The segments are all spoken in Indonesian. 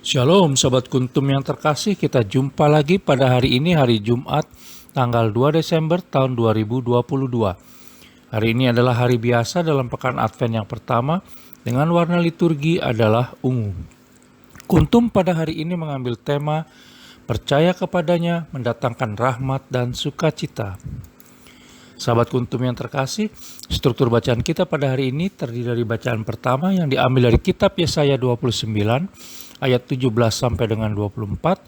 Shalom Sobat Kuntum yang terkasih, kita jumpa lagi pada hari ini, hari Jumat tanggal 2 Desember tahun 2022. Hari ini adalah hari biasa dalam pekan Advent yang pertama dengan warna liturgi adalah ungu. Kuntum pada hari ini mengambil tema percaya kepadanya mendatangkan rahmat dan sukacita. Sahabat Kuntum yang terkasih, struktur bacaan kita pada hari ini terdiri dari bacaan pertama yang diambil dari kitab Yesaya 29 ayat 17 sampai dengan 24.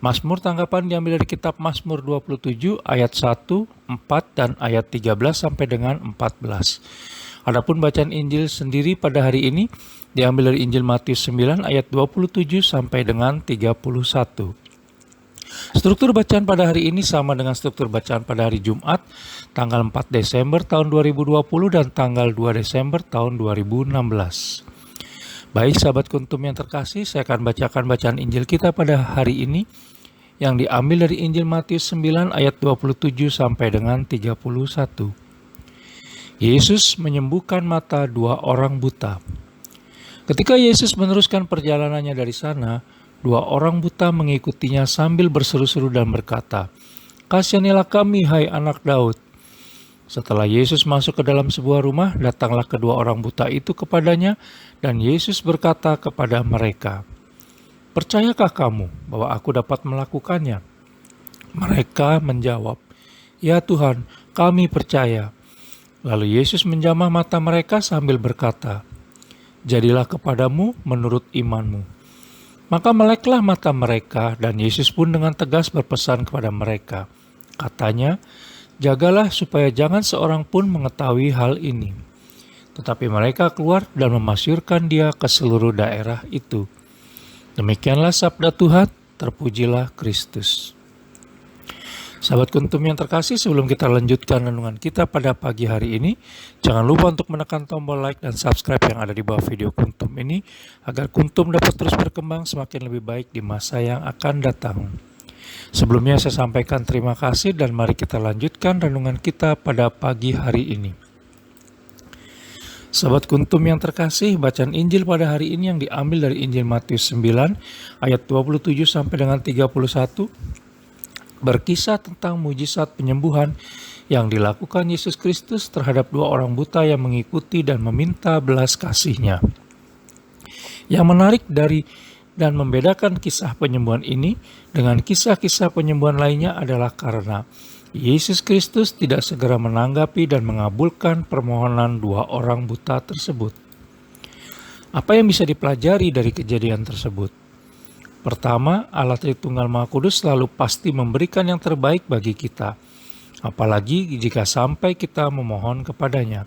Mazmur tanggapan diambil dari kitab Mazmur 27 ayat 1, 4 dan ayat 13 sampai dengan 14. Adapun bacaan Injil sendiri pada hari ini diambil dari Injil Matius 9 ayat 27 sampai dengan 31. Struktur bacaan pada hari ini sama dengan struktur bacaan pada hari Jumat tanggal 4 Desember tahun 2020 dan tanggal 2 Desember tahun 2016. Baik sahabat Kuntum yang terkasih, saya akan bacakan bacaan Injil kita pada hari ini yang diambil dari Injil Matius 9 ayat 27 sampai dengan 31. Yesus menyembuhkan mata dua orang buta. Ketika Yesus meneruskan perjalanannya dari sana, dua orang buta mengikutinya sambil berseru-seru dan berkata, "Kasihanilah kami, hai anak Daud." Setelah Yesus masuk ke dalam sebuah rumah, datanglah kedua orang buta itu kepadanya, dan Yesus berkata kepada mereka, "Percayakah kamu bahwa aku dapat melakukannya?" Mereka menjawab, "Ya Tuhan, kami percaya." Lalu Yesus menjamah mata mereka sambil berkata, "Jadilah kepadamu menurut imanmu." Maka meleklah mata mereka, dan Yesus pun dengan tegas berpesan kepada mereka. Katanya, "Jagalah supaya jangan seorang pun mengetahui hal ini." Tetapi mereka keluar dan memasyurkan dia ke seluruh daerah itu. Demikianlah sabda Tuhan, terpujilah Kristus. Sahabat Kuntum yang terkasih, sebelum kita lanjutkan renungan kita pada pagi hari ini, jangan lupa untuk menekan tombol like dan subscribe yang ada di bawah video Kuntum ini, agar Kuntum dapat terus berkembang semakin lebih baik di masa yang akan datang. Sebelumnya saya sampaikan terima kasih dan mari kita lanjutkan renungan kita pada pagi hari ini. Sahabat Kuntum yang terkasih, bacaan Injil pada hari ini yang diambil dari Injil Matius 9 ayat 27 sampai dengan 31 berkisah tentang mujizat penyembuhan yang dilakukan Yesus Kristus terhadap dua orang buta yang mengikuti dan meminta belas kasih-Nya. Yang menarik dari dan membedakan kisah penyembuhan ini dengan kisah-kisah penyembuhan lainnya adalah karena Yesus Kristus tidak segera menanggapi dan mengabulkan permohonan dua orang buta tersebut. Apa yang bisa dipelajari dari kejadian tersebut? Pertama, Allah Tritunggal Maha Kudus selalu pasti memberikan yang terbaik bagi kita, apalagi jika sampai kita memohon kepadanya.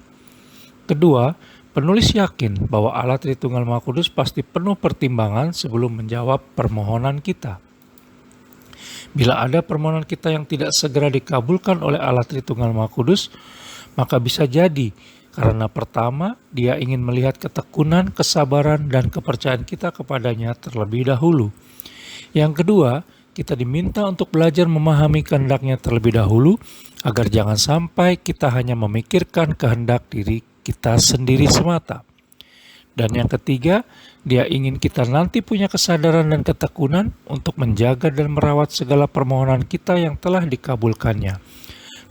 Kedua, penulis yakin bahwa Allah Tritunggal Maha Kudus pasti penuh pertimbangan sebelum menjawab permohonan kita. Bila ada permohonan kita yang tidak segera dikabulkan oleh Allah Tritunggal Maha Kudus, maka bisa jadi karena pertama, Dia ingin melihat ketekunan, kesabaran, dan kepercayaan kita kepadanya terlebih dahulu. Yang kedua, kita diminta untuk belajar memahami kehendak-Nya terlebih dahulu, agar jangan sampai kita hanya memikirkan kehendak diri kita sendiri semata. Dan yang ketiga, Dia ingin kita nanti punya kesadaran dan ketekunan untuk menjaga dan merawat segala permohonan kita yang telah dikabulkannya.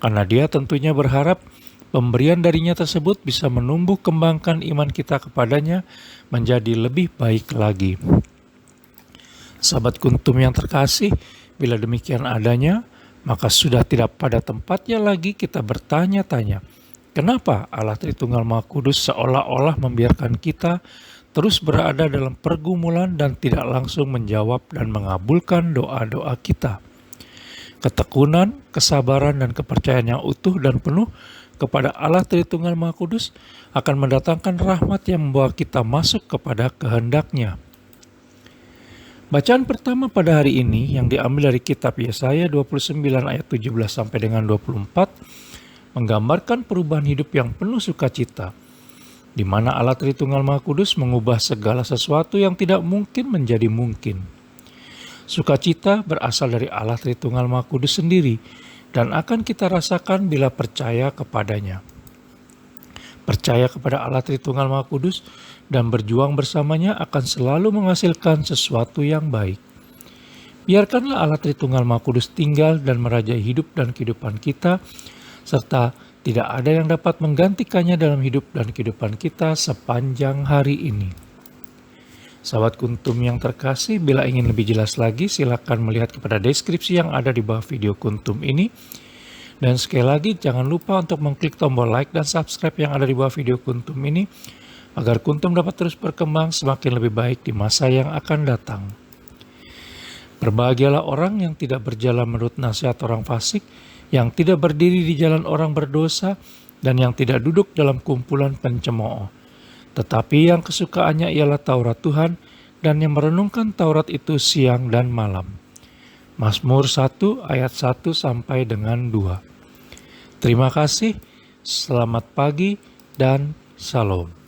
Karena Dia tentunya berharap pemberian darinya tersebut bisa menumbuh kembangkan iman kita kepadanya menjadi lebih baik lagi. Sahabat Kuntum yang terkasih, bila demikian adanya, maka sudah tidak pada tempatnya lagi kita bertanya-tanya, kenapa Allah Tritunggal Maha Kudus seolah-olah membiarkan kita terus berada dalam pergumulan dan tidak langsung menjawab dan mengabulkan doa-doa kita. Ketekunan, kesabaran, dan kepercayaan yang utuh dan penuh kepada Allah Tritunggal Maha Kudus akan mendatangkan rahmat yang membawa kita masuk kepada kehendak-Nya. Bacaan pertama pada hari ini yang diambil dari kitab Yesaya 29 ayat 17 sampai dengan 24 menggambarkan perubahan hidup yang penuh sukacita, di mana Allah Tritunggal Maha Kudus mengubah segala sesuatu yang tidak mungkin menjadi mungkin. Sukacita berasal dari Allah Tritunggal Maha Kudus sendiri dan akan kita rasakan bila percaya kepadanya. Percaya kepada Allah Tritunggal Maha Kudus dan berjuang bersamanya akan selalu menghasilkan sesuatu yang baik. Biarkanlah Allah Tritunggal Maha Kudus tinggal dan merajai hidup dan kehidupan kita, serta tidak ada yang dapat menggantikannya dalam hidup dan kehidupan kita sepanjang hari ini. Sahabat Kuntum yang terkasih, bila ingin lebih jelas lagi, silakan melihat kepada deskripsi yang ada di bawah video Kuntum ini. Dan sekali lagi, jangan lupa untuk mengklik tombol like dan subscribe yang ada di bawah video Kuntum ini, agar Kuntum dapat terus berkembang semakin lebih baik di masa yang akan datang. Berbahagialah orang yang tidak berjalan menurut nasihat orang fasik, yang tidak berdiri di jalan orang berdosa, dan yang tidak duduk dalam kumpulan pencemooh. Tetapi yang kesukaannya ialah Taurat Tuhan, dan yang merenungkan Taurat itu siang dan malam. Mazmur 1 ayat 1 sampai dengan 2. Terima kasih, selamat pagi, dan Salam.